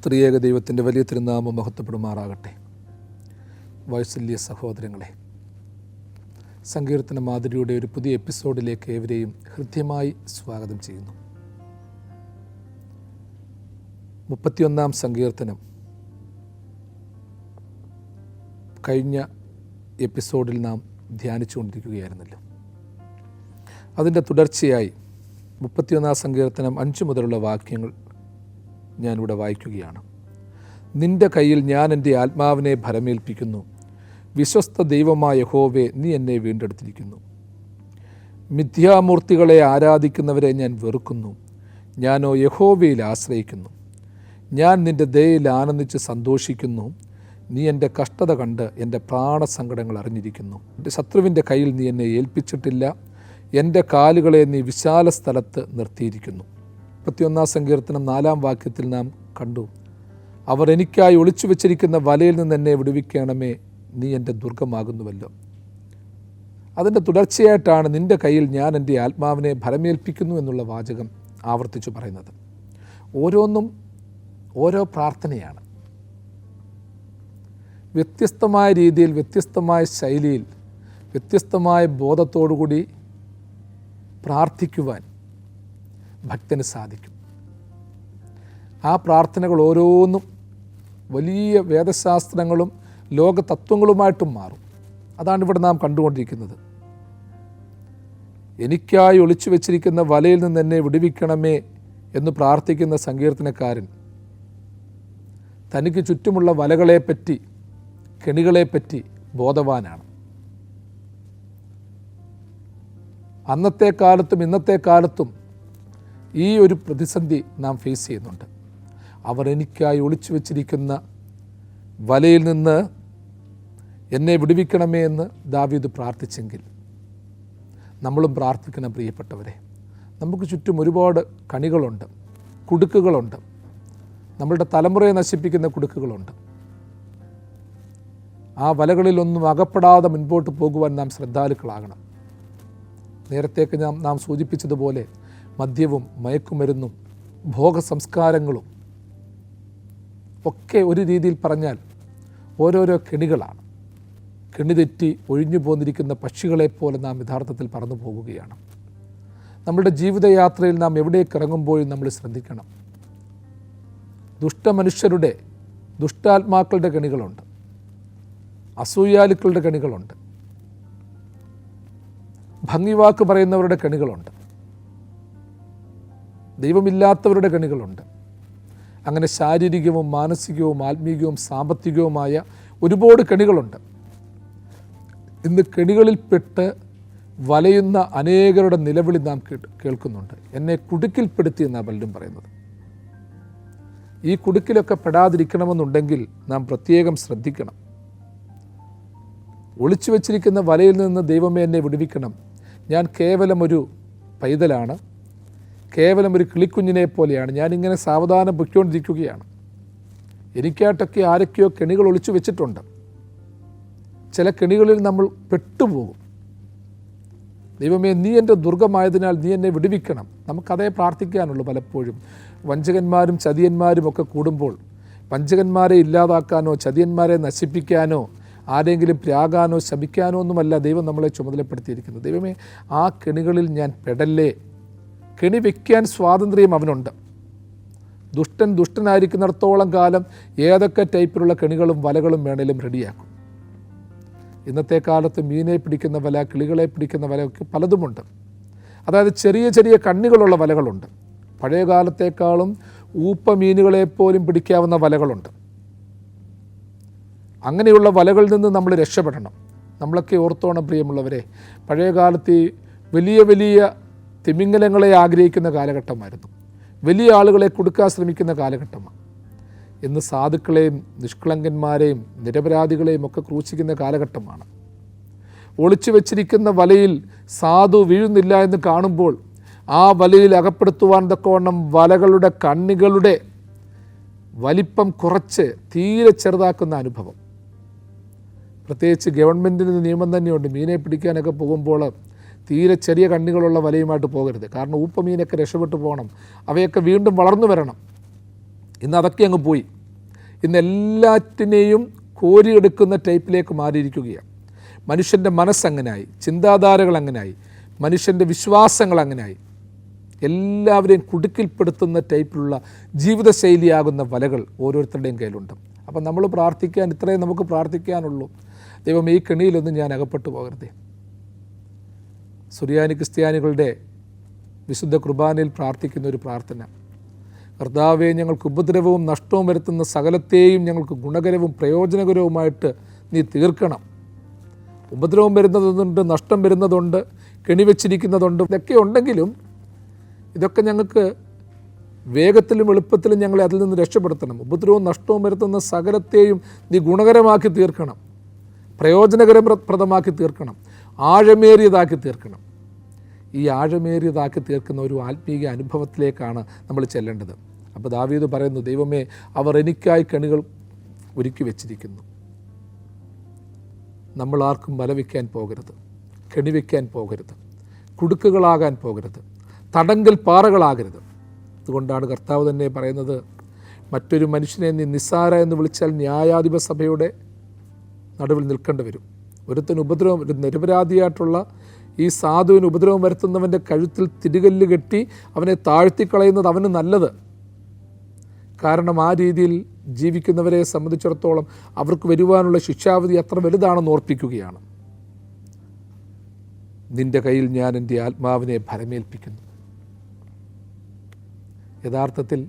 ത്രിയേക ദൈവത്തിൻ്റെ വലിയ തിരുനാമം മഹത്വപ്പെടുമാറാകട്ടെ. വാത്സല്യ സഹോദരങ്ങളെ, സങ്കീർത്തന മാധുരിയുടെ ഒരു പുതിയ എപ്പിസോഡിലേക്ക് ഏവരെയും ഹൃദ്യമായി സ്വാഗതം ചെയ്യുന്നു. 31-ാം സങ്കീർത്തനം കഴിഞ്ഞ എപ്പിസോഡിൽ നാം ധ്യാനിച്ചുകൊണ്ടിരിക്കുകയായിരുന്നല്ലോ. അതിൻ്റെ തുടർച്ചയായി 31-ാം സങ്കീർത്തനം 5 മുതലുള്ള വാക്യങ്ങൾ ഞാനിവിടെ വായിക്കുകയാണ്. നിൻ്റെ കയ്യിൽ ഞാൻ എൻ്റെ ആത്മാവിനെ ഭരമേൽപ്പിക്കുന്നു. വിശ്വസ്ത ദൈവമായ യഹോവേ, നീ എന്നെ വീണ്ടെടുത്തിരിക്കുന്നു. മിഥ്യാമൂർത്തികളെ ആരാധിക്കുന്നവരെ ഞാൻ വെറുക്കുന്നു. ഞാനോ യഹോവയിൽ ആശ്രയിക്കുന്നു. ഞാൻ നിൻ്റെ ദയയിൽ ആനന്ദിച്ച് സന്തോഷിക്കുന്നു. നീ എൻ്റെ കഷ്ടത കണ്ട് എൻ്റെ പ്രാണസങ്കടങ്ങൾ അറിഞ്ഞിരിക്കുന്നു. എൻ്റെ ശത്രുവിൻ്റെ കയ്യിൽ നീ എന്നെ ഏൽപ്പിച്ചിട്ടില്ല. എൻ്റെ കാലുകളെ നീ വിശാല സ്ഥലത്ത് നിർത്തിയിരിക്കുന്നു. 31-ാം സങ്കീർത്തനം 4-ാം വാക്യത്തിൽ നാം കണ്ടു, അവർ എനിക്കായി ഒളിച്ചു വെച്ചിരിക്കുന്ന വലയിൽ നിന്ന് എന്നെ വിടുവിക്കണമേ, നീ എൻ്റെ ദുർഗമാകുന്നുവല്ലോ. അതിൻ്റെ തുടർച്ചയായിട്ടാണ് നിൻ്റെ കയ്യിൽ ഞാൻ എൻ്റെ ആത്മാവിനെ ഭരമേൽപ്പിക്കുന്നു എന്നുള്ള വാചകം ആവർത്തിച്ചു പറയുന്നത്. ഓരോന്നും ഓരോ പ്രാർത്ഥനയാണ്. വ്യത്യസ്തമായ രീതിയിൽ, വ്യത്യസ്തമായ ശൈലിയിൽ, വ്യത്യസ്തമായ ബോധത്തോടുകൂടി പ്രാർത്ഥിക്കുവാൻ ഭക്തന് സാധിക്കും. ആ പ്രാർത്ഥനകൾ ഓരോന്നും വലിയ വേദശാസ്ത്രങ്ങളും ലോക തത്വങ്ങളുമായിട്ടും മാറും. അതാണ് ഇവിടെ നാം കണ്ടുകൊണ്ടിരിക്കുന്നത്. എനിക്കായി ഒളിച്ചു വെച്ചിരിക്കുന്ന വലയിൽ നിന്ന് എന്നെ വിടുവിക്കണമേ എന്ന് പ്രാർത്ഥിക്കുന്ന സങ്കീർത്തനക്കാരൻ തനിക്ക് ചുറ്റുമുള്ള വലകളെപ്പറ്റി, കെണികളെപ്പറ്റി ബോധവാനാണ്. അന്നത്തെ കാലത്തും ഇന്നത്തെ കാലത്തും ഈ ഒരു പ്രതിസന്ധി നാം ഫേസ് ചെയ്യുന്നുണ്ട്. അവർ എനിക്കായി ഒളിച്ചു വച്ചിരിക്കുന്ന വലയിൽ നിന്ന് എന്നെ വിടുവിക്കണമേ എന്ന് ദാവീദ് പ്രാർത്ഥിച്ചെങ്കിൽ നമ്മളും പ്രാർത്ഥിക്കണം. പ്രിയപ്പെട്ടവരെ, നമുക്ക് ചുറ്റും ഒരുപാട് കണികളുണ്ട്, കുടുക്കുകളുണ്ട്, നമ്മളുടെ തലമുറയെ നശിപ്പിക്കുന്ന കുടുക്കുകളുണ്ട്. ആ വലകളിലൊന്നും അകപ്പെടാതെ മുൻപോട്ട് പോകുവാൻ നാം ശ്രദ്ധാലുക്കളാകണം. നേരത്തേക്ക് നാം സൂചിപ്പിച്ചതുപോലെ മദ്യവും മയക്കുമരുന്നും ഭോഗസംസ്കാരങ്ങളും ഒക്കെ ഒരു രീതിയിൽ പറഞ്ഞാൽ ഓരോരോ കെണികളാണ്. കെണിതെറ്റി ഒഴിഞ്ഞു പോന്നിരിക്കുന്ന പക്ഷികളെപ്പോലെ നാം യഥാർത്ഥത്തിൽ പറന്നു പോകുകയാണ്. നമ്മുടെ ജീവിതയാത്രയിൽ നാം എവിടേക്ക് ഇറങ്ങുമ്പോഴും നമ്മൾ ശ്രദ്ധിക്കണം. ദുഷ്ടമനുഷ്യരുടെ, ദുഷ്ടാത്മാക്കളുടെ കെണികളുണ്ട്, അസൂയാലുക്കളുടെ കെണികളുണ്ട്, ഭംഗിവാക്ക് പറയുന്നവരുടെ കെണികളുണ്ട്, ദൈവമില്ലാത്തവരുടെ കെണികളുണ്ട്. അങ്ങനെ ശാരീരികവും മാനസികവും ആത്മീയവും സാമ്പത്തികവുമായ ഒരുപാട് കെണികളുണ്ട്. ഇന്ന് കെണികളിൽപ്പെട്ട് വലയുന്ന അനേകരുടെ നിലവിളി നാം കേൾക്കുന്നുണ്ട്. എന്നെ കുടുക്കിൽപ്പെടുത്തി എന്നാണ് പലരും പറയുന്നത്. ഈ കുടുക്കിലൊക്കെ പെടാതിരിക്കണമെന്നുണ്ടെങ്കിൽ നാം പ്രത്യേകം ശ്രദ്ധിക്കണം. ഒളിച്ചു വച്ചിരിക്കുന്ന വലയിൽ നിന്ന് ദൈവമേ എന്നെ വിടുവിക്കണം. ഞാൻ കേവലം ഒരു പൈതലാണ്, കേവലം ഒരു കിളിക്കുഞ്ഞിനെ പോലെയാണ്. ഞാനിങ്ങനെ സാവധാനം പൊയ്ക്കൊണ്ടിരിക്കുകയാണ്. എനിക്കായിട്ടൊക്കെ ആരൊക്കെയോ കെണികൾ ഒളിച്ചു വെച്ചിട്ടുണ്ട്. ചില കെണികളിൽ നമ്മൾ പെട്ടുപോകും. ദൈവമേ, നീ എൻ്റെ ദുർഗമായതിനാൽ നീ എന്നെ വിടുവിക്കണം. നമുക്കതേ പ്രാർത്ഥിക്കാനുള്ളൂ. പലപ്പോഴും വഞ്ചകന്മാരും ചതിയന്മാരും ഒക്കെ കൂടുമ്പോൾ വഞ്ചകന്മാരെ ഇല്ലാതാക്കാനോ ചതിയന്മാരെ നശിപ്പിക്കാനോ ആരെങ്കിലും പ്രാകാനോ ശപിക്കാനോ ഒന്നുമല്ല ദൈവം നമ്മളെ ചുമതലപ്പെടുത്തിയിരിക്കുന്നത്. ദൈവമേ, ആ കെണികളിൽ ഞാൻ പെടല്ലേ. കെണി വയ്ക്കാൻ സ്വാതന്ത്ര്യം അവനുണ്ട്. ദുഷ്ടനായിരിക്കുന്നിടത്തോളം കാലം ഏതൊക്കെ ടൈപ്പിലുള്ള കെണികളും വലകളും വേണേലും റെഡിയാക്കും. ഇന്നത്തെ കാലത്ത് മീനെ പിടിക്കുന്ന വല, കിളികളെ പിടിക്കുന്ന വല ഒക്കെ പലതുമുണ്ട്. അതായത് ചെറിയ ചെറിയ കണ്ണികളുള്ള വലകളുണ്ട്. പഴയ കാലത്തേക്കാളും ഊപ്പ മീനുകളെപ്പോലും പിടിക്കാവുന്ന വലകളുണ്ട്. അങ്ങനെയുള്ള വലകളിൽ നിന്ന് നമ്മൾ രക്ഷപ്പെടണം. നമ്മളൊക്കെ ഓർത്തോണം പ്രിയമുള്ളവരെ, പഴയ കാലത്ത് വലിയ വലിയ തിമിംഗലങ്ങളെ ആഗ്രഹിക്കുന്ന കാലഘട്ടമായിരുന്നു. വലിയ ആളുകളെ കൊടുക്കാൻ ശ്രമിക്കുന്ന കാലഘട്ടമാണ്. ഇന്ന് സാധുക്കളെയും നിഷ്കളങ്കന്മാരെയും നിരപരാധികളെയും ഒക്കെ ക്രൂശിക്കുന്ന കാലഘട്ടമാണ്. ഒളിച്ചു വച്ചിരിക്കുന്ന വലയിൽ സാധു വീഴുന്നില്ല എന്ന് കാണുമ്പോൾ ആ വലയിൽ അകപ്പെടുത്തുവാൻ തക്കവണ്ണം വലകളുടെ കണ്ണികളുടെ വലിപ്പം കുറച്ച് തീരെ ചെറുതാക്കുന്ന അനുഭവം. പ്രത്യേകിച്ച് ഗവൺമെൻറ്റിന് നിയമം തന്നെയുണ്ട്. മീനെ പിടിക്കാനൊക്കെ പോകുമ്പോൾ തീരെ ചെറിയ കണ്ണികളുള്ള വലയുമായിട്ട് പോകരുത്. കാരണം ഊപ്പമീനൊക്കെ രക്ഷപ്പെട്ടു പോകണം, അവയൊക്കെ വീണ്ടും വളർന്നു വരണം. ഇന്ന് അതൊക്കെ അങ്ങ് പോയി. ഇന്ന് എല്ലാറ്റിനെയും കോരിയെടുക്കുന്ന ടൈപ്പിലേക്ക് മാറിയിരിക്കുകയാണ്. മനുഷ്യൻ്റെ മനസ്സങ്ങനായി, ചിന്താധാരകൾ അങ്ങനായി, മനുഷ്യൻ്റെ വിശ്വാസങ്ങൾ അങ്ങനായി. എല്ലാവരെയും കുടുക്കിൽപ്പെടുത്തുന്ന ടൈപ്പിലുള്ള ജീവിതശൈലിയാകുന്ന വലകൾ ഓരോരുത്തരുടെയും കയ്യിലുണ്ട്. അപ്പം നമ്മൾ പ്രാർത്ഥിക്കാൻ ഇത്രയും നമുക്ക് പ്രാർത്ഥിക്കാനുള്ളൂ. ദൈവം ഈ കെണിയിലൊന്നും ഞാൻ അകപ്പെട്ടു പോകരുതേ. സുറിയാനി ക്രിസ്ത്യാനികളുടെ വിശുദ്ധ കുർബാനയിൽ പ്രാർത്ഥിക്കുന്ന ഒരു പ്രാർത്ഥന, കർത്താവേ, ഞങ്ങൾക്ക് ഉപദ്രവവും നഷ്ടവും വരുത്തുന്ന സകലത്തെയും ഞങ്ങൾക്ക് ഗുണകരവും പ്രയോജനകരവുമായിട്ട് നീ തീർക്കണം. ഉപദ്രവം വരുന്നതുണ്ട്, നഷ്ടം വരുന്നതുണ്ട്, കെണിവെച്ചിരിക്കുന്നതുണ്ട്. ഇതൊക്കെ ഉണ്ടെങ്കിലും ഇതൊക്കെ ഞങ്ങൾക്ക് വേഗത്തിലും എളുപ്പത്തിലും ഞങ്ങളെ അതിൽ നിന്ന് രക്ഷപ്പെടുത്തണം. ഉപദ്രവവും നഷ്ടവും വരുത്തുന്ന സകലത്തെയും നീ ഗുണകരമാക്കി തീർക്കണം, പ്രയോജനകരപ്രദമാക്കി തീർക്കണം, ആഴമേറിയതാക്കി തീർക്കണം. ഈ ആഴമേറിയതാക്കി തീർക്കുന്ന ഒരു ആത്മീയ അനുഭവത്തിലേക്കാണ് നമ്മൾ ചെല്ലേണ്ടത്. അപ്പോൾ ദാവീദ് പറയുന്നു, ദൈവമേ, അവർ എനിക്കായി കെണികൾ ഒരുക്കി വെച്ചിരിക്കുന്നു. നമ്മൾ ആർക്കും വലവയ്ക്കാൻ പോകരുത്, കെണിവയ്ക്കാൻ പോകരുത്, കുടുക്കുകളാകാൻ പോകരുത്, തടങ്കൽ പാറകളാകരുത്. അതുകൊണ്ടാണ് കർത്താവ് തന്നെ പറയുന്നത്, മറ്റൊരു മനുഷ്യനെ നീ നിസ്സാര എന്ന് വിളിച്ചാൽ ന്യായാധിപ സഭയുടെ നടുവിൽ നിൽക്കേണ്ടി വരും. ഒരുത്തന് ഉപദ്രവം, ഒരു നിരപരാധിയായിട്ടുള്ള ഈ സാധുവിന് ഉപദ്രവം വരുത്തുന്നവൻ്റെ കഴുത്തിൽ തിരികല്ല് കെട്ടി അവനെ താഴ്ത്തിക്കളയുന്നത് അവന് നല്ലത്. കാരണം ആ രീതിയിൽ ജീവിക്കുന്നവരെ സംബന്ധിച്ചിടത്തോളം അവർക്ക് വരുവാനുള്ള ശിക്ഷാവിധി അത്ര വലുതാണെന്ന് ഓർപ്പിക്കുകയാണ്. നിൻ്റെ കയ്യിൽ ഞാൻ എൻ്റെ ആത്മാവിനെ ഭരമേൽപ്പിക്കുന്നു. യഥാർത്ഥത്തിൽ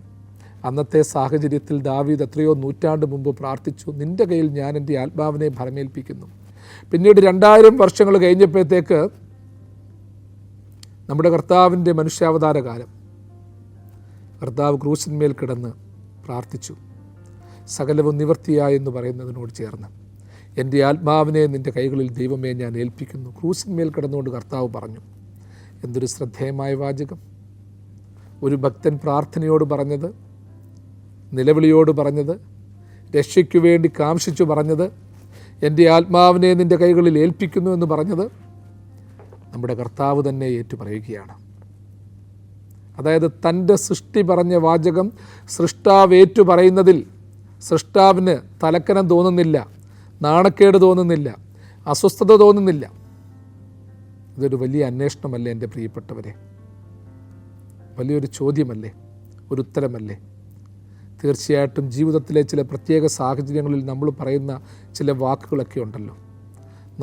അന്നത്തെ സാഹചര്യത്തിൽ ദാവീദ് എത്രയോ നൂറ്റാണ്ട് മുമ്പ് പ്രാർത്ഥിച്ചു, നിൻ്റെ കയ്യിൽ ഞാൻ എൻ്റെ ആത്മാവിനെ ഭരമേൽപ്പിക്കുന്നു. പിന്നീട് 2000 വർഷങ്ങൾ കഴിഞ്ഞപ്പോഴത്തേക്ക് നമ്മുടെ കർത്താവിൻ്റെ മനുഷ്യാവതാര കാലം, കർത്താവ് ക്രൂശിന്മേൽ കിടന്ന് പ്രാർത്ഥിച്ചു, സകലവും നിവർത്തിയായെന്ന് പറയുന്നതിനോട് ചേർന്ന് എൻ്റെ ആത്മാവിനെ നിൻ്റെ കൈകളിൽ ദൈവമേ ഞാൻ ഏൽപ്പിക്കുന്നു. ക്രൂശിന്മേൽ കിടന്നുകൊണ്ട് കർത്താവ് പറഞ്ഞു. എന്തൊരു ശ്രദ്ധേയമായ വാചകം! ഒരു ഭക്തൻ പ്രാർത്ഥനയോട് പറഞ്ഞത്, നിലവിളിയോട് പറഞ്ഞത്, രക്ഷയ്ക്കു വേണ്ടി കാംക്ഷിച്ചു പറഞ്ഞത്, എൻ്റെ ആത്മാവിനെ നിൻ്റെ കൈകളിൽ ഏൽപ്പിക്കുന്നു എന്ന് പറഞ്ഞത് നമ്മുടെ കർത്താവ് തന്നെ ഏറ്റുപറയുകയാണ്. അതായത് തൻ്റെ സൃഷ്ടി പറഞ്ഞ വാചകം സൃഷ്ടാവ് ഏറ്റുപറയുന്നതിൽ സൃഷ്ടാവിന് തലക്കനം തോന്നുന്നില്ല, നാണക്കേട് തോന്നുന്നില്ല, അസ്വസ്ഥത തോന്നുന്നില്ല. ഇതൊരു വലിയ അന്വേഷണമല്ലേ എൻ്റെ പ്രിയപ്പെട്ടവരെ? വലിയൊരു ചോദ്യമല്ലേ? ഒരു ഉത്തരമല്ലേ? തീർച്ചയായിട്ടും ജീവിതത്തിലെ ചില പ്രത്യേക സാഹചര്യങ്ങളിൽ നമ്മൾ പറയുന്ന ചില വാക്കുകളൊക്കെ ഉണ്ടല്ലോ,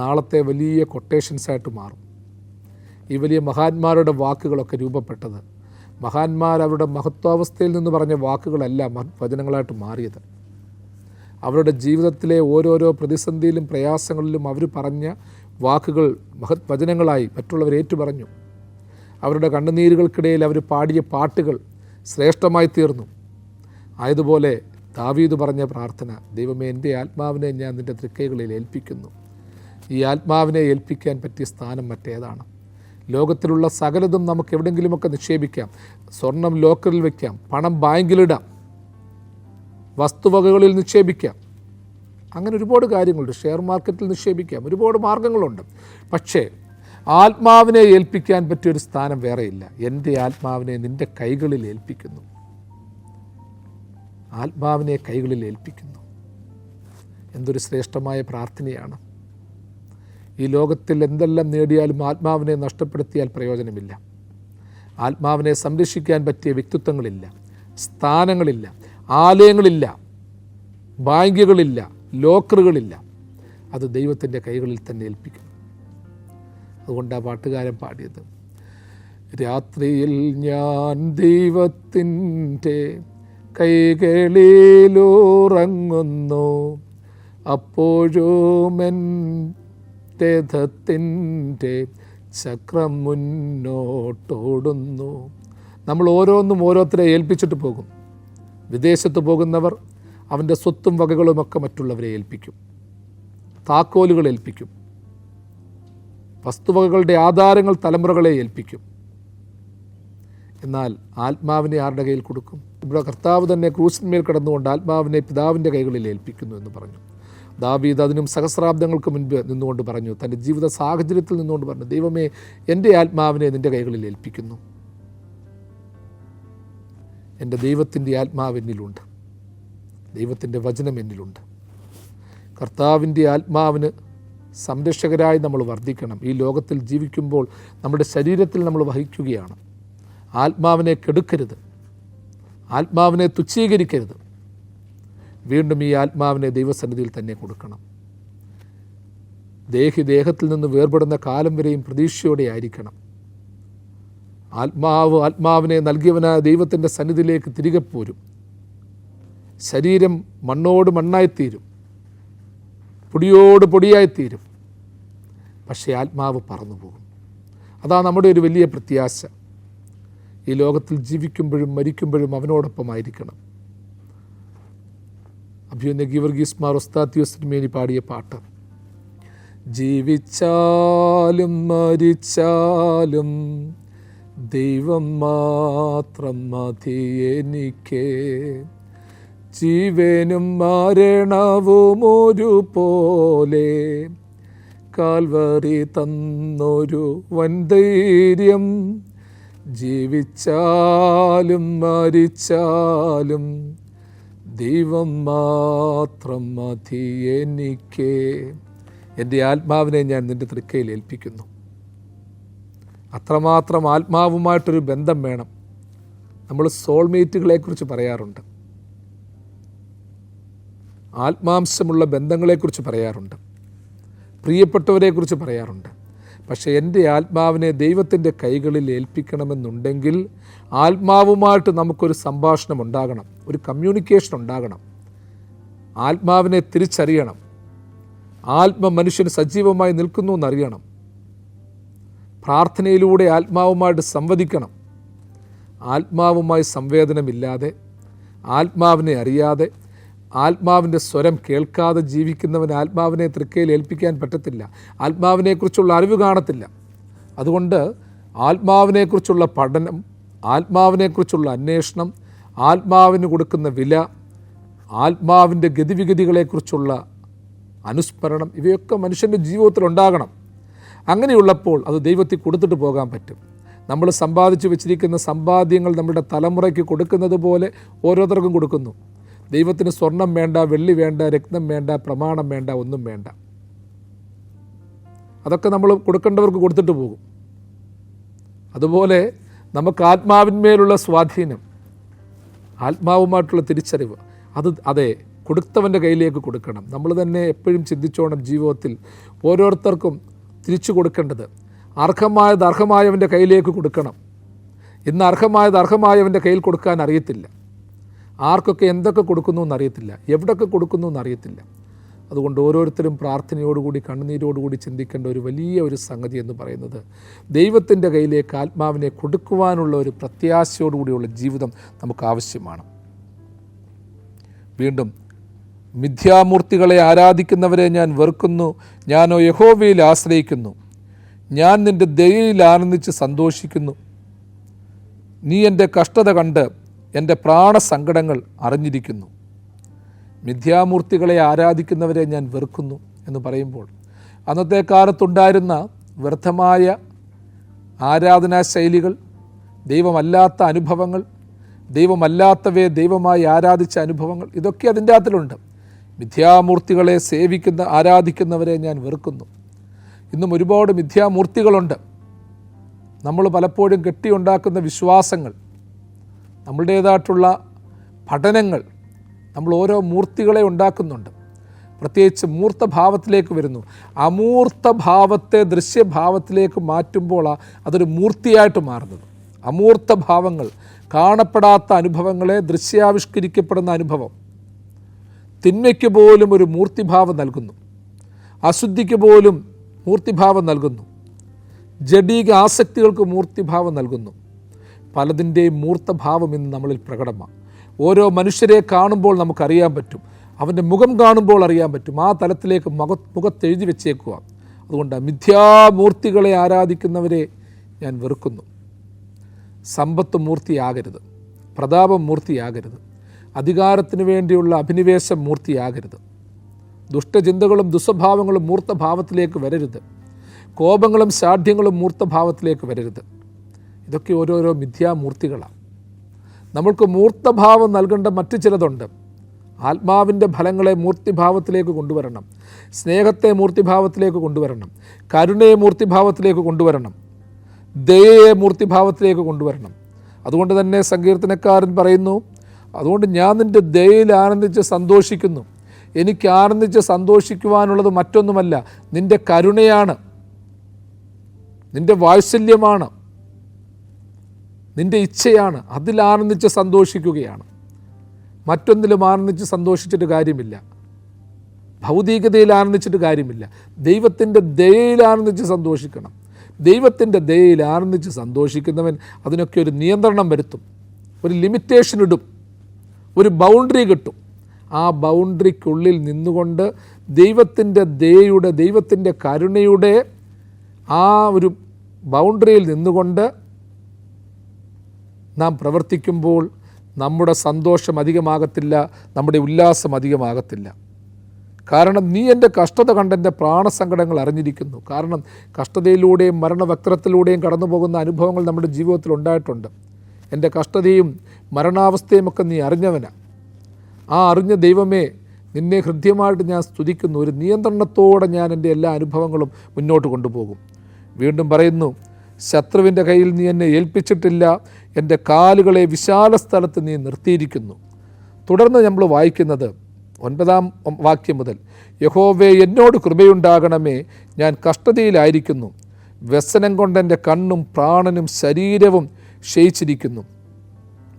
നാളത്തെ വലിയ കൊട്ടേഷൻസായിട്ട് മാറും. ഈ വലിയ മഹാന്മാരുടെ വാക്കുകളൊക്കെ രൂപപ്പെട്ടത്, മഹാന്മാർ അവരുടെ മഹത്വാവസ്ഥയിൽ നിന്ന് പറഞ്ഞ വാക്കുകളല്ല വചനങ്ങളായിട്ട് മാറിയത്. അവരുടെ ജീവിതത്തിലെ ഓരോരോ പ്രതിസന്ധിയിലും പ്രയാസങ്ങളിലും അവർ പറഞ്ഞ വാക്കുകൾ മഹത് വചനങ്ങളായി മറ്റുള്ളവർ ഏറ്റുപറഞ്ഞു. അവരുടെ കണ്ണുനീരുകൾക്കിടയിൽ അവർ പാടിയ പാട്ടുകൾ ശ്രേഷ്ഠമായി തീർന്നു. ആയതുപോലെ ദാവീദ് പറഞ്ഞ പ്രാർത്ഥന, ദൈവമേ, എൻ്റെ ആത്മാവിനെ ഞാൻ നിൻ്റെ തൃക്കൈകളിൽ ഏൽപ്പിക്കുന്നു. ഈ ആത്മാവിനെ ഏൽപ്പിക്കാൻ പറ്റിയ സ്ഥാനം മറ്റേതാണ്? ലോകത്തിലുള്ള സകലതും നമുക്ക് എവിടെയെങ്കിലുമൊക്കെ നിക്ഷേപിക്കാം. സ്വർണം ലോക്കറിൽ വയ്ക്കാം, പണം ബാങ്കിലിടാം, വസ്തുവകകളിൽ നിക്ഷേപിക്കാം, അങ്ങനെ ഒരുപാട് കാര്യങ്ങളുണ്ട്. ഷെയർ മാർക്കറ്റിൽ നിക്ഷേപിക്കാം, ഒരുപാട് മാർഗങ്ങളുണ്ട്. പക്ഷേ ആത്മാവിനെ ഏൽപ്പിക്കാൻ പറ്റിയൊരു സ്ഥാനം വേറെയില്ല. എൻ്റെ ആത്മാവിനെ നിൻ്റെ കൈകളിൽ ഏൽപ്പിക്കുന്നു. ആത്മാവിനെ കൈകളിൽ ഏൽപ്പിക്കുന്നു. എന്തൊരു ശ്രേഷ്ഠമായ പ്രാർത്ഥനയാണ്! ഈ ലോകത്തിൽ എന്തെല്ലാം നേടിയാലും ആത്മാവിനെ നഷ്ടപ്പെടുത്തിയാൽ പ്രയോജനമില്ല. ആത്മാവിനെ സംരക്ഷിക്കാൻ പറ്റിയ വ്യക്തിത്വങ്ങളില്ല, സ്ഥാനങ്ങളില്ല, ആലയങ്ങളില്ല, ബാങ്കുകളില്ല, ലോക്കറുകളില്ല. അത് ദൈവത്തിൻ്റെ കൈകളിൽ തന്നെ ഏൽപ്പിക്കുന്നു. അതുകൊണ്ടാണ് പാട്ടുകാരൻ പാടിയത്, രാത്രിയിൽ ഞാൻ ദൈവത്തിൻ്റെ കൈകളിലുറങ്ങുന്നു, അപ്പോഴും എൻ്റെ രഥത്തിൻ്റെ ചക്രം മുന്നോട്ടോടുന്നു. നമ്മൾ ഓരോന്നും ഓരോരുത്തരെ ഏൽപ്പിച്ചിട്ട് പോകും. വിദേശത്ത് പോകുന്നവർ അവൻ്റെ സ്വത്തും വകകളുമൊക്കെ മറ്റുള്ളവരെ ഏൽപ്പിക്കും, താക്കോലുകൾ ഏൽപ്പിക്കും, വസ്തുവകകളുടെ ആധാരങ്ങൾ തലമുറകളെ ഏൽപ്പിക്കും. എന്നാൽ ആത്മാവിനെ ആരുടെ കയ്യിൽ കൊടുക്കും? ഇവിടെ കർത്താവ് തന്നെ ക്രൂശിന്മേൽ കിടന്നുകൊണ്ട് ആത്മാവിനെ പിതാവിൻ്റെ കൈകളിൽ ഏൽപ്പിക്കുന്നു എന്ന് പറഞ്ഞു. ദാവീദ് അതിനും സഹസ്രാബ്ദങ്ങൾക്ക് മുൻപ് നിന്നുകൊണ്ട് പറഞ്ഞു, തൻ്റെ ജീവിത സാഹചര്യത്തിൽ നിന്നുകൊണ്ട് പറഞ്ഞു, ദൈവമേ, എൻ്റെ ആത്മാവിനെ നിൻ്റെ കൈകളിൽ ഏൽപ്പിക്കുന്നു. എൻ്റെ ദൈവത്തിൻ്റെ ആത്മാവ് എന്നിലുണ്ട്. ദൈവത്തിൻ്റെ വചനം എന്നിലുണ്ട്. കർത്താവിൻ്റെ ആത്മാവിന് സംരക്ഷകരായി നമ്മൾ വർദ്ധിക്കണം. ഈ ലോകത്തിൽ ജീവിക്കുമ്പോൾ നമ്മുടെ ശരീരത്തിൽ നമ്മൾ വഹിക്കുകയാണ്. ആത്മാവിനെ കെടുക്കരുത്, ആത്മാവിനെ തുച്ഛീകരിക്കരുത്. വീണ്ടും ഈ ആത്മാവിനെ ദൈവസന്നിധിയിൽ തന്നെ കൊടുക്കണം. ദേഹത്തിൽ നിന്ന് വേർപെടുന്ന കാലം വരെയും പ്രതീക്ഷയോടെ ആയിരിക്കണം. ആത്മാവിനെ നൽകിയവനായ ദൈവത്തിൻ്റെ സന്നിധിയിലേക്ക് തിരികെ പോരും. ശരീരം മണ്ണോട് മണ്ണായിത്തീരും, പൊടിയോട് പൊടിയായിത്തീരും. പക്ഷേ ആത്മാവ് പറന്നു പോകും. അതാണ് നമ്മുടെ ഒരു വലിയ പ്രത്യാശ. ഈ ലോകത്തിൽ ജീവിക്കുമ്പോഴും മരിക്കുമ്പോഴും അവനോടൊപ്പമായിരിക്കണം. അഭിമന്യ ഗീവർഗീസ് മാർ ഒസ്താത്യോസ് തിരുമേനി പാടിയ പാട്ട്, ജീവിച്ചാലും മരിച്ചാലും ദൈവം മാത്രം മതി എനിക്ക്, ജീവനും മരണവും ഒരുപോലെ കാൽവറി തന്നൊരു വൻധൈര്യം, ജീവിച്ചാലും മരിച്ചാലും ദൈവം മാത്രം മതി എനിക്ക്. എൻ്റെ ആത്മാവിനെ ഞാൻ നിൻ്റെ തൃക്കയിൽ ഏൽപ്പിക്കുന്നു. അത്രമാത്രം ആത്മാവുമായിട്ടൊരു ബന്ധം വേണം. നമ്മൾ സോൾമേറ്റുകളെക്കുറിച്ച് പറയാറുണ്ട്, ആത്മാംശമുള്ള ബന്ധങ്ങളെക്കുറിച്ച് പറയാറുണ്ട്, പ്രിയപ്പെട്ടവരെക്കുറിച്ച് പറയാറുണ്ട്. പക്ഷേ എൻ്റെ ആത്മാവിനെ ദൈവത്തിൻ്റെ കൈകളിൽ ഏൽപ്പിക്കണമെന്നുണ്ടെങ്കിൽ ആത്മാവുമായിട്ട് നമുക്കൊരു സംഭാഷണം ഉണ്ടാകണം, ഒരു കമ്മ്യൂണിക്കേഷൻ ഉണ്ടാകണം. ആത്മാവിനെ തിരിച്ചറിയണം. മനുഷ്യന് സജീവമായി നിൽക്കുന്നു എന്നറിയണം. പ്രാർത്ഥനയിലൂടെ ആത്മാവുമായിട്ട് സംവദിക്കണം. ആത്മാവുമായി സംവേദനമില്ലാതെ, ആത്മാവിനെ അറിയാതെ, ആത്മാവിൻ്റെ സ്വരം കേൾക്കാതെ ജീവിക്കുന്നവൻ ആത്മാവിനെ തൃക്കയിൽ ഏൽപ്പിക്കാൻ പറ്റത്തില്ല. ആത്മാവിനെക്കുറിച്ചുള്ള അറിവ് കാണത്തില്ല. അതുകൊണ്ട് ആത്മാവിനെക്കുറിച്ചുള്ള പഠനം, ആത്മാവിനെക്കുറിച്ചുള്ള അന്വേഷണം, ആത്മാവിന് കൊടുക്കുന്ന വില, ആത്മാവിൻ്റെ ഗതിവിഗതികളെക്കുറിച്ചുള്ള അനുസ്മരണം, ഇവയൊക്കെ മനുഷ്യൻ്റെ ജീവിതത്തിൽ ഉണ്ടാകണം. അങ്ങനെയുള്ളപ്പോൾ അത് ദൈവത്തിൽ കൊടുത്തിട്ട് പോകാൻ പറ്റും. നമ്മൾ സമ്പാദിച്ചു വെച്ചിരിക്കുന്ന സമ്പാദ്യങ്ങൾ നമ്മുടെ തലമുറയ്ക്ക് കൊടുക്കുന്നത് പോലെ ഓരോരുത്തർക്കും കൊടുക്കുന്നു. ദൈവത്തിന് സ്വർണം വേണ്ട, വെള്ളി വേണ്ട, രത്നം വേണ്ട, പ്രമാണം വേണ്ട, ഒന്നും വേണ്ട. അതൊക്കെ നമ്മൾ കൊടുക്കേണ്ടവർക്ക് കൊടുത്തിട്ട് പോകും. അതുപോലെ നമുക്ക് ആത്മാവിന്മേലുള്ള സ്വാധീനം, ആത്മാവുമായിട്ടുള്ള തിരിച്ചറിവ്, അതെ കൊടുത്തവൻ്റെ കയ്യിലേക്ക് കൊടുക്കണം. നമ്മൾ തന്നെ എപ്പോഴും ചിന്തിച്ചോണം, ജീവിതത്തിൽ ഓരോരുത്തർക്കും തിരിച്ചു കൊടുക്കേണ്ടത് അർഹമായവൻ്റെ കയ്യിലേക്ക് കൊടുക്കണം. ഇന്ന് അർഹമായവൻ്റെ കയ്യിൽ കൊടുക്കാൻ അറിയത്തില്ല. ആർക്കൊക്കെ എന്തൊക്കെ കൊടുക്കുന്നു എന്നറിയത്തില്ല, എവിടെയൊക്കെ കൊടുക്കുന്നു എന്നറിയത്തില്ല. അതുകൊണ്ട് ഓരോരുത്തരും പ്രാർത്ഥനയോടുകൂടി കണ്ണുനീരോടുകൂടി ചിന്തിക്കേണ്ട ഒരു വലിയ സംഗതി എന്ന് പറയുന്നത് ദൈവത്തിൻ്റെ കയ്യിലേക്ക് ആത്മാവിനെ കൊടുക്കുവാനുള്ള ഒരു പ്രത്യാശയോടുകൂടിയുള്ള ജീവിതം നമുക്ക് ആവശ്യമാണ്. വീണ്ടും, മിഥ്യാമൂർത്തികളെ ആരാധിക്കുന്നവരെ ഞാൻ വെറുക്കുന്നു, ഞാനോ യഹോവയിൽ ആശ്രയിക്കുന്നു. ഞാൻ നിൻ്റെ ദയയിൽ ആനന്ദിച്ച് സന്തോഷിക്കുന്നു. നീ എൻ്റെ കഷ്ടത കണ്ട് എൻ്റെ പ്രാണസങ്കടങ്ങൾ അറിഞ്ഞിരിക്കുന്നു. മിഥ്യാമൂർത്തികളെ ആരാധിക്കുന്നവരെ ഞാൻ വെറുക്കുന്നു എന്ന് പറയുമ്പോൾ അന്നത്തെ കാലത്തുണ്ടായിരുന്ന വ്യർത്ഥമായ ആരാധനാ ശൈലികൾ, ദൈവമല്ലാത്ത അനുഭവങ്ങൾ, ദൈവമല്ലാത്തവയെ ദൈവമായി ആരാധിച്ച അനുഭവങ്ങൾ, ഇതൊക്കെ അതിൻ്റെ അകത്തിലുണ്ട്. മിഥ്യാമൂർത്തികളെ ആരാധിക്കുന്നവരെ ഞാൻ വെറുക്കുന്നു. ഇന്നും ഒരുപാട് മിഥ്യാമൂർത്തികളുണ്ട്. നമ്മൾ പലപ്പോഴും കെട്ടിയുണ്ടാക്കുന്ന വിശ്വാസങ്ങൾ, നമ്മളുടേതായിട്ടുള്ള പഠനങ്ങൾ, നമ്മൾ ഓരോ മൂർത്തികളെ ഉണ്ടാക്കുന്നുണ്ട്. പ്രത്യേകിച്ച് മൂർത്തഭാവത്തിലേക്ക് വരുന്നു. അമൂർത്തഭാവത്തെ ദൃശ്യഭാവത്തിലേക്ക് മാറ്റുമ്പോൾ അതൊരു മൂർത്തിയായിട്ട് മാറുന്നത്. അമൂർത്തഭാവങ്ങൾ, കാണപ്പെടാത്ത അനുഭവങ്ങളെ ദൃശ്യാവിഷ്കരിക്കപ്പെടുന്ന അനുഭവം, തിന്മയ്ക്ക് പോലും ഒരു മൂർത്തിഭാവം നൽകുന്നു, അശുദ്ധിക്ക് പോലും മൂർത്തിഭാവം നൽകുന്നു, ജഡീക ആസക്തികൾക്ക് മൂർത്തിഭാവം നൽകുന്നു. പലതിൻ്റെയും മൂർത്തഭാവം ഇന്ന് നമ്മളിൽ പ്രകടമാണ്. ഓരോ മനുഷ്യരെ കാണുമ്പോൾ നമുക്കറിയാൻ പറ്റും, അവൻ്റെ മുഖം കാണുമ്പോൾ അറിയാൻ പറ്റും. ആ തലത്തിലേക്ക് മുഖത്തെഴുതി വെച്ചേക്കുക. അതുകൊണ്ട് മിഥ്യാമൂർത്തികളെ ആരാധിക്കുന്നവരെ ഞാൻ വെറുക്കുന്നു. സമ്പത്ത് മൂർത്തിയാകരുത്, പ്രതാപം മൂർത്തിയാകരുത്, അധികാരത്തിന് വേണ്ടിയുള്ള അഭിനിവേശം മൂർത്തിയാകരുത്, ദുഷ്ടചിന്തകളും ദുസ്വഭാവങ്ങളും മൂർത്തഭാവത്തിലേക്ക് വരരുത്, കോപങ്ങളും ശാഠ്യങ്ങളും മൂർത്തഭാവത്തിലേക്ക് വരരുത്. ഇതൊക്കെ ഓരോരോ മിഥ്യാമൂർത്തികളാണ്. നമ്മൾക്ക് മൂർത്തഭാവം നൽകേണ്ട മറ്റു ചിലതുണ്ട്. ആത്മാവിൻ്റെ ഫലങ്ങളെ മൂർത്തിഭാവത്തിലേക്ക് കൊണ്ടുവരണം. സ്നേഹത്തെ മൂർത്തിഭാവത്തിലേക്ക് കൊണ്ടുവരണം. കരുണയെ മൂർത്തിഭാവത്തിലേക്ക് കൊണ്ടുവരണം. ദയയെ മൂർത്തിഭാവത്തിലേക്ക് കൊണ്ടുവരണം. അതുകൊണ്ട് തന്നെ സങ്കീർത്തനക്കാരൻ പറയുന്നു, അതുകൊണ്ട് ഞാൻ നിൻ്റെ ദയയിൽ ആനന്ദിച്ച് സന്തോഷിക്കുന്നു. എനിക്ക് ആനന്ദിച്ച് സന്തോഷിക്കുവാനുള്ളത് മറ്റൊന്നുമല്ല, നിൻ്റെ കരുണയാണ്, നിൻ്റെ വാത്സല്യമാണ്, നിൻ്റെ ഇച്ഛയാണ്. അതിൽ ആനന്ദിച്ച് സന്തോഷിക്കുകയാണ്. മറ്റൊന്നിലും ആനന്ദിച്ച് സന്തോഷിച്ചിട്ട് കാര്യമില്ല. ഭൗതികതയിൽ ആനന്ദിച്ചിട്ട് കാര്യമില്ല. ദൈവത്തിൻ്റെ ദയയിൽ ആനന്ദിച്ച് സന്തോഷിക്കണം. ദൈവത്തിൻ്റെ ദയയിൽ ആനന്ദിച്ച് സന്തോഷിക്കുന്നവൻ അതിനൊക്കെ ഒരു നിയന്ത്രണം വരുത്തും, ഒരു ലിമിറ്റേഷൻ ഇടും, ഒരു ബൗണ്ടറി കിട്ടും. ആ ബൗണ്ടറിക്കുള്ളിൽ നിന്നുകൊണ്ട് ദൈവത്തിൻ്റെ ദയയുടെ, ദൈവത്തിൻ്റെ കരുണയുടെ ആ ഒരു ബൗണ്ടറിയിൽ നിന്നുകൊണ്ട് നാം പ്രവർത്തിക്കുമ്പോൾ നമ്മുടെ സന്തോഷം അധികമാകത്തില്ല, നമ്മുടെ ഉല്ലാസം അധികമാകത്തില്ല. കാരണം നീ എൻ്റെ കഷ്ടത കണ്ട് എൻ്റെ പ്രാണസങ്കടങ്ങൾ അറിഞ്ഞിരിക്കുന്നു. കാരണം കഷ്ടതയിലൂടെയും മരണവക്രത്തിലൂടെയും കടന്നു പോകുന്ന അനുഭവങ്ങൾ നമ്മുടെ ജീവിതത്തിൽ ഉണ്ടായിട്ടുണ്ട്. എൻ്റെ കഷ്ടതയും മരണാവസ്ഥയും ഒക്കെ നീ അറിഞ്ഞവനാ. ആ അറിഞ്ഞ ദൈവമേ, നിന്നെ ഹൃദ്യമായിട്ട് ഞാൻ സ്തുതിക്കുന്നു. ഒരു നിയന്ത്രണത്തോടെ ഞാൻ എൻ്റെ എല്ലാ അനുഭവങ്ങളും മുന്നോട്ട് കൊണ്ടുപോകും. വീണ്ടും പറയുന്നു, ശത്രുവിൻ്റെ കയ്യിൽ നീ എന്നെ ഏൽപ്പിച്ചിട്ടില്ല, എൻ്റെ കാലുകളെ വിശാല സ്ഥലത്ത് നീ നിർത്തിയിരിക്കുന്നു. തുടർന്ന് നമ്മൾ വായിക്കുന്നത് 9-ാം വാക്യം മുതൽ, യഹോവേ എന്നോട് കൃപയുണ്ടാകണമേ, ഞാൻ കഷ്ടതയിലായിരിക്കുന്നു. വ്യസനം കൊണ്ട് എൻ്റെ കണ്ണും പ്രാണനും ശരീരവും ക്ഷയിച്ചിരിക്കുന്നു.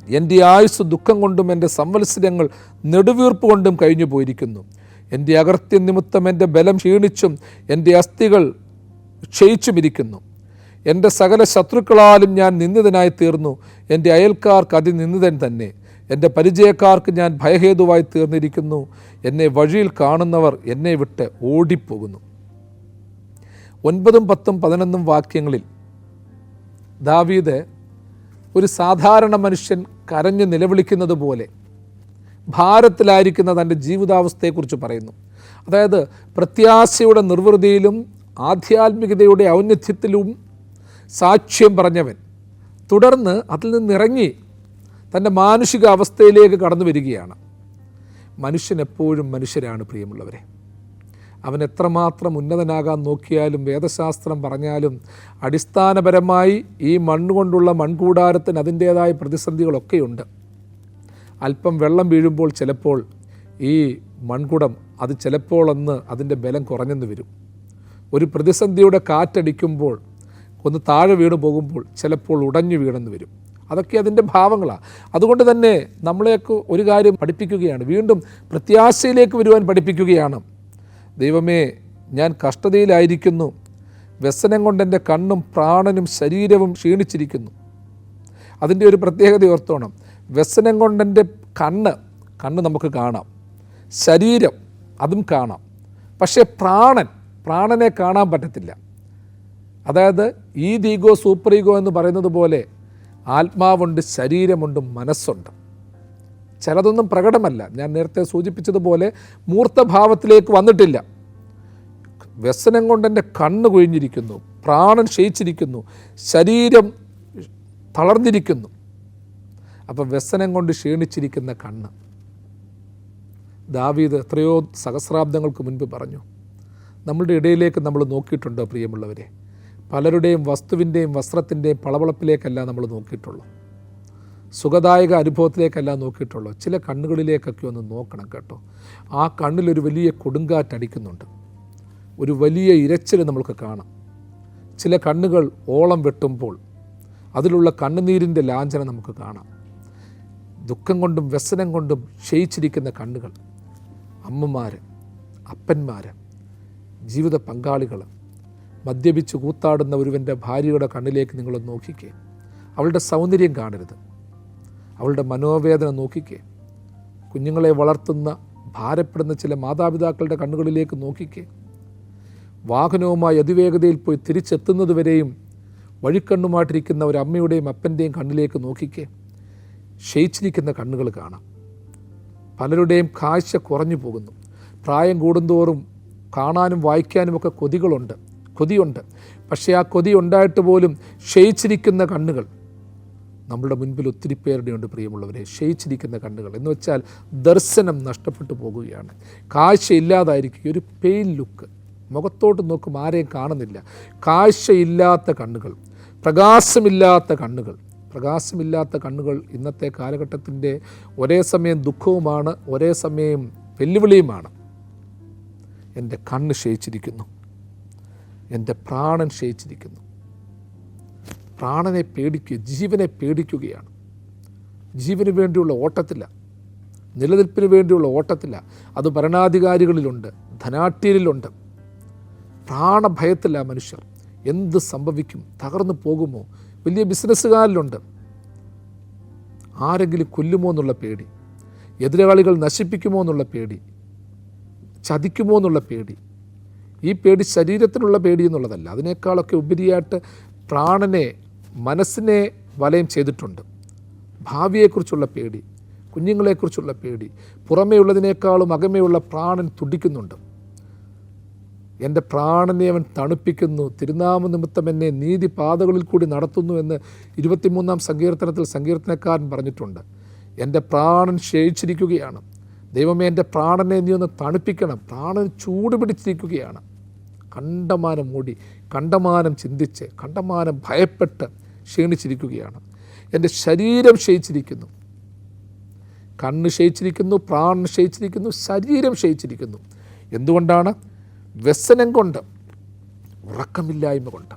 എൻ്റെ ആയുസ് ദുഃഖം കൊണ്ടും എൻ്റെ സംവത്സരങ്ങൾ നെടുവീർപ്പ് കൊണ്ടും കഴിഞ്ഞു പോയിരിക്കുന്നു. എൻ്റെ അകൃത്യം നിമിത്തം എൻ്റെ ബലം ക്ഷീണിച്ചും എൻ്റെ അസ്ഥികൾ ക്ഷയിച്ചുമിരിക്കുന്നു. എൻ്റെ സകല ശത്രുക്കളാലും ഞാൻ നിന്ദിതനായി തീർന്നു. എൻ്റെ അയൽക്കാർക്ക് അതിനിന്ദിതൻ തന്നെ. എൻ്റെ പരിചയക്കാർക്ക് ഞാൻ ഭയഹേതുവായി തീർന്നിരിക്കുന്നു. എന്നെ വഴിയിൽ കാണുന്നവർ എന്നെ വിട്ട് ഓടിപ്പോകുന്നു. 9, 10, 11 വാക്യങ്ങളിൽ ദാവീദ് ഒരു സാധാരണ മനുഷ്യൻ കരഞ്ഞു നിലവിളിക്കുന്നത് പോലെ ഭാരത്തിലായിരിക്കുന്ന തൻ്റെ ജീവിതാവസ്ഥയെക്കുറിച്ച് പറയുന്നു. അതായത് പ്രത്യാശയുടെ നിർവൃതിയിലും ആധ്യാത്മികതയുടെ ഔന്നത്യത്തിലും സാക്ഷ്യം പറഞ്ഞവൻ തുടർന്ന് അതിൽ നിന്നിറങ്ങി തൻ്റെ മാനുഷിക അവസ്ഥയിലേക്ക് കടന്നു വരികയാണ്. മനുഷ്യൻ എപ്പോഴും മനുഷ്യരാണ് പ്രിയമുള്ളവരെ. അവൻ എത്രമാത്രം ഉന്നതനാകാൻ നോക്കിയാലും വേദശാസ്ത്രം പറഞ്ഞാലും അടിസ്ഥാനപരമായി ഈ മണ്ണുകൊണ്ടുള്ള മൺകൂടാരത്തിന് അതിൻ്റേതായ പ്രതിസന്ധികളൊക്കെയുണ്ട്. അല്പം വെള്ളം വീഴുമ്പോൾ ചിലപ്പോൾ ഈ മൺകുടം അത് ചിലപ്പോൾ അതിൻ്റെ ബലം കുറഞ്ഞെന്ന് വരും. ഒരു പ്രതിസന്ധിയുടെ കാറ്റടിക്കുമ്പോൾ ഒന്ന് താഴെ വീണ് പോകുമ്പോൾ ചിലപ്പോൾ ഉടഞ്ഞു വീണെന്ന് വരും. അതൊക്കെ അതിൻ്റെ ഭാവങ്ങളാണ്. അതുകൊണ്ട് തന്നെ നമ്മളെയൊക്കെ ഒരു കാര്യം പഠിപ്പിക്കുകയാണ്, വീണ്ടും പ്രത്യാശയിലേക്ക് വരുവാൻ പഠിപ്പിക്കുകയാണ്. ദൈവമേ, ഞാൻ കഷ്ടതയിലായിരിക്കുന്നു. വ്യസനം കൊണ്ട് എൻ്റെ കണ്ണും പ്രാണനും ശരീരവും ക്ഷീണിച്ചിരിക്കുന്നു. അതിൻ്റെ ഒരു പ്രത്യേകത ഓർത്തോണം. വ്യസനം കൊണ്ടെൻ്റെ കണ്ണ് നമുക്ക് കാണാം, ശരീരം അതും കാണാം, പക്ഷേ പ്രാണനെ കാണാൻ പറ്റത്തില്ല. അതായത് ഈ ഈഗോ സൂപ്പർ ഈഗോ എന്ന് പറയുന്നത് പോലെ ആത്മാവുണ്ട്, ശരീരമുണ്ട്, മനസ്സുണ്ട്. ചിലതൊന്നും പ്രകടമല്ല. ഞാൻ നേരത്തെ സൂചിപ്പിച്ചതുപോലെ മൂർത്തഭാവത്തിലേക്ക് വന്നിട്ടില്ല. വ്യസനം കൊണ്ട് എൻ്റെ കണ്ണ് കൊഴിഞ്ഞിരിക്കുന്നു, പ്രാണൻ ക്ഷയിച്ചിരിക്കുന്നു, ശരീരം തളർന്നിരിക്കുന്നു. അപ്പം വ്യസനം കൊണ്ട് ക്ഷീണിച്ചിരിക്കുന്ന കണ്ണ് ദാവീദ് എത്രയോ സഹസ്രാബ്ദങ്ങൾക്ക് മുൻപ് പറഞ്ഞു. നമ്മളുടെ ഇടയിലേക്ക് നമ്മൾ നോക്കിയിട്ടുണ്ടോ പ്രിയമുള്ളവരെ? പലരുടെയും വസ്തുവിൻ്റെയും വസ്ത്രത്തിൻ്റെയും പളവളപ്പിലേക്കല്ല നമ്മൾ നോക്കിയിട്ടുള്ളൂ, സുഖദായക അനുഭവത്തിലേക്കല്ല നോക്കിയിട്ടുള്ളൂ. ചില കണ്ണുകളിലേക്കൊക്കെ ഒന്ന് നോക്കണം കേട്ടോ. ആ കണ്ണിലൊരു വലിയ കൊടുങ്കാറ്റടിക്കുന്നുണ്ട്, ഒരു വലിയ ഇരച്ചിൽ നമ്മൾക്ക് കാണാം. ചില കണ്ണുകൾ ഓളം വെട്ടുമ്പോൾ അതിലുള്ള കണ്ണുനീരിൻ്റെ ലാഞ്ചന നമുക്ക് കാണാം. ദുഃഖം കൊണ്ടും വ്യസനം കൊണ്ടും ക്ഷയിച്ചിരിക്കുന്ന കണ്ണുകൾ. അമ്മമാർ, അപ്പന്മാർ, ജീവിത പങ്കാളികൾ, മദ്യപിച്ച് കൂത്താടുന്ന ഒരുവൻ്റെ ഭാര്യയുടെ കണ്ണിലേക്ക് നിങ്ങളൊന്ന് നോക്കിക്കേ. അവളുടെ സൗന്ദര്യം കാണരുത്, അവളുടെ മനോവേദന നോക്കിക്കേ. കുഞ്ഞുങ്ങളെ വളർത്തുന്ന ഭാരപ്പെടുന്ന ചില മാതാപിതാക്കളുടെ കണ്ണുകളിലേക്ക് നോക്കിക്കേ. വാഹനവുമായി അതിവേഗതയിൽ പോയി തിരിച്ചെത്തുന്നതുവരെയും വഴിക്കണ്ണുമായിട്ടിരിക്കുന്ന ഒരു അമ്മയുടെയും അപ്പൻ്റെയും കണ്ണിലേക്ക് നോക്കിക്കേ. ക്ഷയിച്ചിരിക്കുന്ന കണ്ണുകൾ കാണാം. പലരുടെയും കാഴ്ച കുറഞ്ഞു പോകുന്നു. പ്രായം കൂടുന്തോറും കാണാനും വായിക്കാനുമൊക്കെ കൊതിയുണ്ട്. പക്ഷേ ആ കൊതി ഉണ്ടായിട്ട് പോലും ക്ഷയിച്ചിരിക്കുന്ന കണ്ണുകൾ, നമ്മളുടെ മുൻപിൽ ഒത്തിരി പേരുടെ ഉണ്ട് പ്രിയമുള്ളവരെ, ക്ഷയിച്ചിരിക്കുന്ന കണ്ണുകൾ. എന്ന് വെച്ചാൽ ദർശനം നഷ്ടപ്പെട്ടു പോകുകയാണ്, കാഴ്ചയില്ലാതായിരിക്കുക, ഒരു പെയിൻ ലുക്ക്, മുഖത്തോട്ട് നോക്കും ആരെയും കാണുന്നില്ല, കാഴ്ചയില്ലാത്ത കണ്ണുകൾ, പ്രകാശമില്ലാത്ത കണ്ണുകൾ. പ്രകാശമില്ലാത്ത കണ്ണുകൾ ഇന്നത്തെ കാലഘട്ടത്തിൻ്റെ ഒരേ സമയം ദുഃഖവുമാണ്, ഒരേ സമയം വെല്ലുവിളിയുമാണ്. എൻ്റെ കണ്ണ് ക്ഷയിച്ചിരിക്കുന്നു, എൻ്റെ പ്രാണൻ ക്ഷയിച്ചിരിക്കുന്നു. പ്രാണനെ പേടിക്കുക, ജീവനെ പേടിക്കുകയാണ്. ജീവന് വേണ്ടിയുള്ള ഓട്ടത്തില്ല, നിലനിൽപ്പിന് വേണ്ടിയുള്ള ഓട്ടത്തില്ല. അത് ഭരണാധികാരികളിലുണ്ട്, ധനാഢ്യരിലുണ്ട്. പ്രാണഭയത്തില്ല മനുഷ്യർ. എന്ത് സംഭവിക്കും, തകർന്നു പോകുമോ? വലിയ ബിസിനസ്സുകാരിലുണ്ട്. ആരെങ്കിലും കൊല്ലുമോ എന്നുള്ള പേടി, എതിരാളികൾ നശിപ്പിക്കുമോ എന്നുള്ള പേടി, ചതിക്കുമോ എന്നുള്ള പേടി. ഈ പേടി ശരീരത്തിനുള്ള പേടി എന്നുള്ളതല്ല, അതിനേക്കാളൊക്കെ ഉപരിയായിട്ട് പ്രാണനെ, മനസ്സിനെ വലയം ചെയ്തിട്ടുണ്ട്. ഭാവിയെക്കുറിച്ചുള്ള പേടി, കുഞ്ഞുങ്ങളെക്കുറിച്ചുള്ള പേടി, പുറമേ ഉള്ളതിനേക്കാളും അകമേയുള്ള പ്രാണൻ തുടിക്കുന്നുണ്ട്. എൻ്റെ പ്രാണനെ അവൻ തണുപ്പിക്കുന്നു, തിരുനാമ നിമിത്തം എന്നെ നീതി പാതകളിൽ കൂടി നടത്തുന്നു എന്ന് 23-ാം സങ്കീർത്തനത്തിൽ സങ്കീർത്തനക്കാരൻ പറഞ്ഞിട്ടുണ്ട്. എൻ്റെ പ്രാണൻ ക്ഷയിച്ചിരിക്കുകയാണ്. ദൈവമേ, എൻ്റെ പ്രാണനെ നീ ഒന്ന് തണുപ്പിക്കണം. പ്രാണൻ ചൂട് പിടിച്ചിരിക്കുകയാണ്. കണ്ടമാനം മൂടി, കണ്ടമാനം ചിന്തിച്ച്, കണ്ടമാനം ഭയപ്പെട്ട് ക്ഷീണിച്ചിരിക്കുകയാണ്. എൻ്റെ ശരീരം ക്ഷയിച്ചിരിക്കുന്നു. കണ്ണ് ക്ഷയിച്ചിരിക്കുന്നു, പ്രാണൻ ക്ഷയിച്ചിരിക്കുന്നു, ശരീരം ക്ഷയിച്ചിരിക്കുന്നു. എന്തുകൊണ്ടാണ്? വ്യസനം കൊണ്ട്, ഉറക്കമില്ലായ്മ കൊണ്ട്,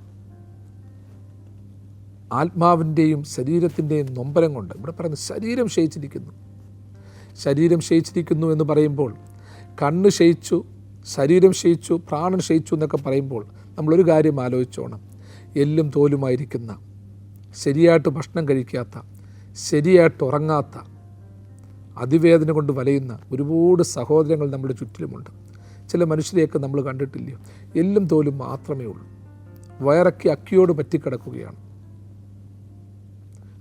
ആത്മാവിൻ്റെയും ശരീരത്തിൻ്റെയും നൊമ്പരം കൊണ്ട്. ഇവിടെ പറയുന്നത് ശരീരം ക്ഷയിച്ചിരിക്കുന്നു. ശരീരം ക്ഷയിച്ചിരിക്കുന്നു എന്ന് പറയുമ്പോൾ കണ്ണ് ക്ഷയിച്ചു, ശരീരം ക്ഷയിച്ചു, പ്രാണൻ ക്ഷയിച്ചു എന്നൊക്കെ പറയുമ്പോൾ നമ്മളൊരു കാര്യം ആലോചിച്ചോണം. എല്ലും തോലുമായിരിക്കുന്ന, ശരിയായിട്ട് ഭക്ഷണം കഴിക്കാത്ത, ശരിയായിട്ട് ഉറങ്ങാത്ത, അതിവേദന കൊണ്ട് വലയുന്ന ഒരുപാട് സഹോദരങ്ങൾ നമ്മുടെ ചുറ്റിലുമുണ്ട്. ചില മനുഷ്യരെയൊക്കെ നമ്മൾ കണ്ടിട്ടില്ലയോ? എല്ലും തോലും മാത്രമേ ഉള്ളൂ, വയറൊക്കെ അക്കിയോട് പറ്റിക്കിടക്കുകയാണ്,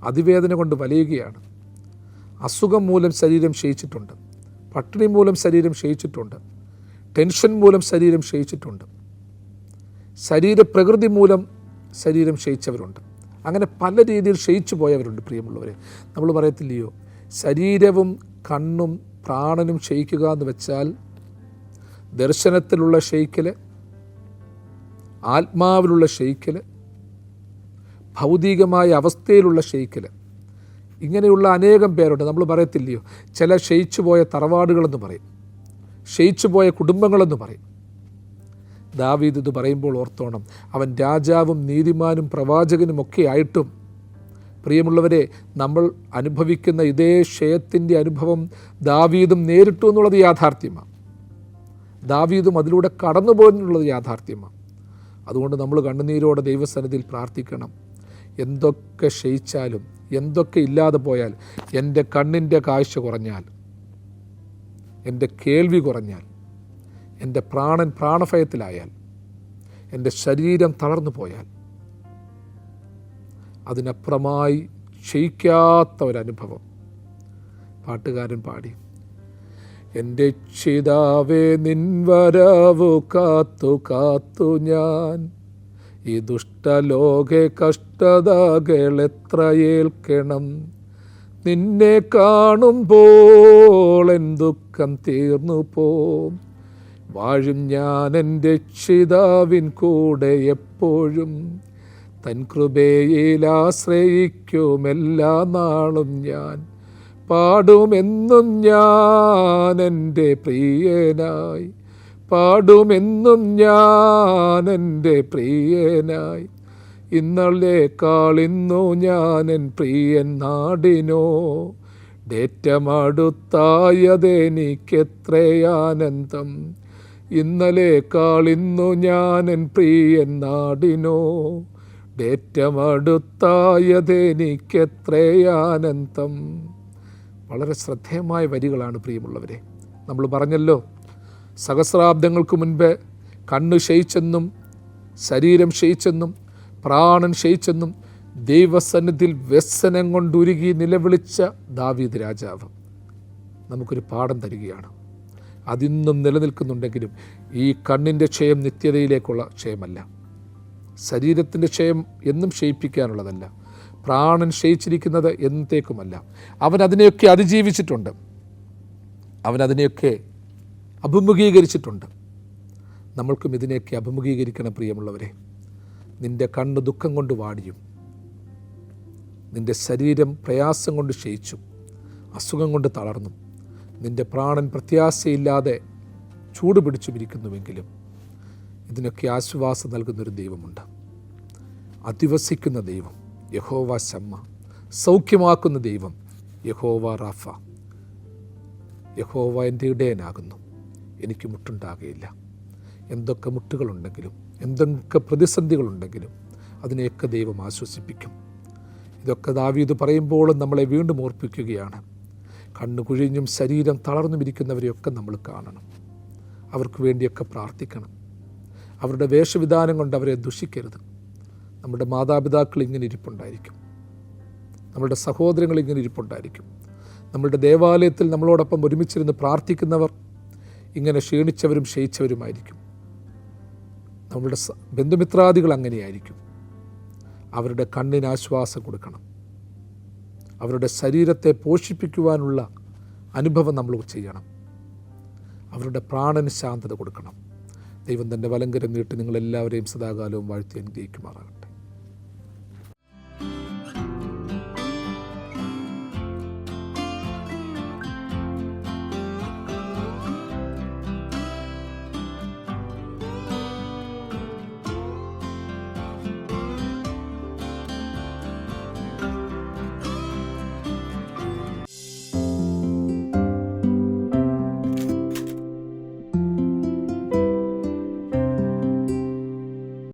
അതിവേദന കൊണ്ട് വലയുകയാണ്. അസുഖം മൂലം ശരീരം ക്ഷയിച്ചിട്ടുണ്ട്, പട്ടിണി മൂലം ശരീരം ക്ഷയിച്ചിട്ടുണ്ട്, ടെൻഷൻ മൂലം ശരീരം ക്ഷയിച്ചിട്ടുണ്ട്, ശരീരപ്രകൃതി മൂലം ശരീരം ക്ഷയിച്ചവരുണ്ട്. അങ്ങനെ പല രീതിയിൽ ക്ഷയിച്ചു പോയവരുണ്ട്. പ്രിയമുള്ളവരെ, നമ്മൾ പറയത്തില്ലയോ, ശരീരവും കണ്ണും പ്രാണനും ക്ഷയിക്കുക എന്ന് വെച്ചാൽ ദർശനത്തിലുള്ള ക്ഷയിക്കൽ, ആത്മാവിലുള്ള ക്ഷയിക്കൽ, ഭൗതികമായ അവസ്ഥയിലുള്ള ക്ഷയിക്കൽ, ഇങ്ങനെയുള്ള അനേകം പേരുണ്ട്. നമ്മൾ പറയത്തില്ലയോ, ചില ക്ഷയിച്ചു പോയ തറവാടുകളെന്ന് പറയും, ക്ഷയിച്ചു പോയ കുടുംബങ്ങളെന്ന് പറയും. ദാവീദ് ഇത് പറയുമ്പോൾ ഓർത്തോണം, അവൻ രാജാവും നീതിമാനും പ്രവാചകനും ഒക്കെ ആയിട്ടും, പ്രിയമുള്ളവരെ, നമ്മൾ അനുഭവിക്കുന്ന ഇതേ ക്ഷയത്തിൻ്റെ അനുഭവം ദാവീദും നേരിട്ടു എന്നുള്ളത് യാഥാർത്ഥ്യമാണ്. ദാവീദും അതിലൂടെ കടന്നുപോയെന്നുള്ളത് യാഥാർത്ഥ്യമാണ്. അതുകൊണ്ട് നമ്മൾ കണ്ണുനീരോടെ ദൈവസന്നിധിയിൽ പ്രാർത്ഥിക്കണം. എന്തൊക്കെ ക്ഷയിച്ചാലും, എന്തൊക്കെ ഇല്ലാതെ പോയാൽ, എൻ്റെ കണ്ണിൻ്റെ കാഴ്ച കുറഞ്ഞാൽ, എൻ്റെ കേൾവി കുറഞ്ഞാൽ, എൻ്റെ പ്രാണൻ പ്രാണഭയത്തിലായാൽ, എൻ്റെ ശരീരം തളർന്നു പോയാൽ, അതിനപ്പുറമായി ക്ഷയിക്കാത്ത ഒരനുഭവം പാട്ടുകാരൻ പാടി. എൻ്റെ രക്ഷിതാവേ, നിൻ വരവു കാത്തു കാത്തു ഞാൻ, ഈ ദുഷ്ടലോകെ കഷ്ടതകൾ എത്ര ഏൽക്കണം. നിന്നെ കാണുമ്പോൾ എൻ ദുഃഖം തീർന്നു പോം. വാഴും ഞാൻ എൻ്റെ രക്ഷിതാവിൻ കൂടെ എപ്പോഴും, തൻ കൃപയിൽ ആശ്രയിക്കും എല്ലാ നാളും ഞാൻ. പാടുമെന്നും ഞാൻ എൻ്റെ പ്രിയനായി, പാടുമെന്നും ഞാൻ എൻ്റെ പ്രിയനായി. ഇന്നലേക്കാളിന്നു ഞാൻ എൻ പ്രിയൻ നാടിനോ, ഡേറ്റമടുത്തായതെനിക്കെത്രയാനന്ദം. ഇന്നലേക്കാളിന്നു ഞാൻ എൻ പ്രിയൻ നാടിനോ, ഡേറ്റമടുത്തായതെനിക്കെത്രയാനന്ദം. വളരെ ശ്രദ്ധേയമായ വരികളാണ് പ്രിയമുള്ളവരെ. നമ്മൾ പറഞ്ഞല്ലോ, സഹസ്രാബ്ദങ്ങൾക്ക് മുൻപ് കണ്ണ് ക്ഷയിച്ചെന്നും ശരീരം ക്ഷയിച്ചെന്നും പ്രാണൻ ക്ഷയിച്ചെന്നും ദൈവസന്നിധിയിൽ വ്യസനം കൊണ്ടുരുകി നിലവിളിച്ച ദാവീദ് രാജാവ് നമുക്കൊരു പാഠം തരികയാണ്. അതിന്നും നിലനിൽക്കുന്നുണ്ടെങ്കിലും ഈ കണ്ണിൻ്റെ ക്ഷയം നിത്യതയിലേക്കുള്ള ക്ഷയമല്ല, ശരീരത്തിൻ്റെ ക്ഷയം എന്നും ക്ഷയിപ്പിക്കാനുള്ളതല്ല, പ്രാണൻ ക്ഷയിച്ചിരിക്കുന്നത് എന്നത്തേക്കുമല്ല. അവൻ അതിനെയൊക്കെ അതിജീവിച്ചിട്ടുണ്ട്. അവൻ അതിനെയൊക്കെ അഭിമുഖീകരിച്ചിട്ടുണ്ട്. നമ്മൾക്കും ഇതിനെയൊക്കെ അഭിമുഖീകരിക്കണം പ്രിയമുള്ളവരെ. നിൻ്റെ കണ്ണ് ദുഃഖം കൊണ്ട് വാടിയും, നിൻ്റെ ശരീരം പ്രയാസം കൊണ്ട് ക്ഷയിച്ചും, അസുഖം കൊണ്ട് തളർന്നും, നിൻ്റെ പ്രാണൻ പ്രത്യാശയില്ലാതെ ചൂട് പിടിച്ചുമിരിക്കുന്നുവെങ്കിലും ഇതിനൊക്കെ ആശ്വാസം നൽകുന്നൊരു ദൈവമുണ്ട്. അധിവസിക്കുന്ന ദൈവം യഹോവ ശമ്മ, സൗഖ്യമാക്കുന്ന ദൈവം യഹോവ റാഫ. യഹോവ എൻ്റെ ഇടയനാകുന്നു, എനിക്ക് മുട്ടുണ്ടാകുകയില്ല. എന്തൊക്കെ മുട്ടുകളുണ്ടെങ്കിലും, എന്തൊക്കെ പ്രതിസന്ധികളുണ്ടെങ്കിലും അതിനെയൊക്കെ ദൈവം ആശ്വസിപ്പിക്കും. ഇതൊക്കെ ദാവീദ് പറയുമ്പോഴും നമ്മളെ വീണ്ടും ഓർപ്പിക്കുകയാണ്. കണ്ണു കുഴിഞ്ഞും ശരീരം തളർന്നും ഇരിക്കുന്നവരെയൊക്കെ നമ്മൾ കാണണം. അവർക്ക് വേണ്ടിയൊക്കെ പ്രാർത്ഥിക്കണം. അവരുടെ വേഷവിധാനം കൊണ്ട് അവരെ ദുഷിക്കരുത്. നമ്മുടെ മാതാപിതാക്കൾ ഇങ്ങനെ ഇരിപ്പുണ്ടായിരിക്കും, നമ്മുടെ സഹോദരങ്ങൾ ഇങ്ങനെ ഇരിപ്പുണ്ടായിരിക്കും, നമ്മളുടെ ദേവാലയത്തിൽ നമ്മളോടൊപ്പം ഒരുമിച്ചിരുന്ന് പ്രാർത്ഥിക്കുന്നവർ ഇങ്ങനെ ക്ഷീണിച്ചവരും ക്ഷയിച്ചവരുമായിരിക്കും. നമ്മളുടെ ബന്ധുമിത്രാദികൾ അങ്ങനെയായിരിക്കും. അവരുടെ കണ്ണിന് ആശ്വാസം കൊടുക്കണം. അവരുടെ ശരീരത്തെ പോഷിപ്പിക്കുവാനുള്ള അനുഭവം നമ്മൾ ചെയ്യണം. അവരുടെ പ്രാണന് ശാന്തത കൊടുക്കണം. ദൈവം തൻ്റെ വലങ്കരം നീട്ടി നിങ്ങളെല്ലാവരെയും സദാകാലവും വാഴ്ത്തി അനുഗ്രഹിക്കുമാറാകട്ടെ.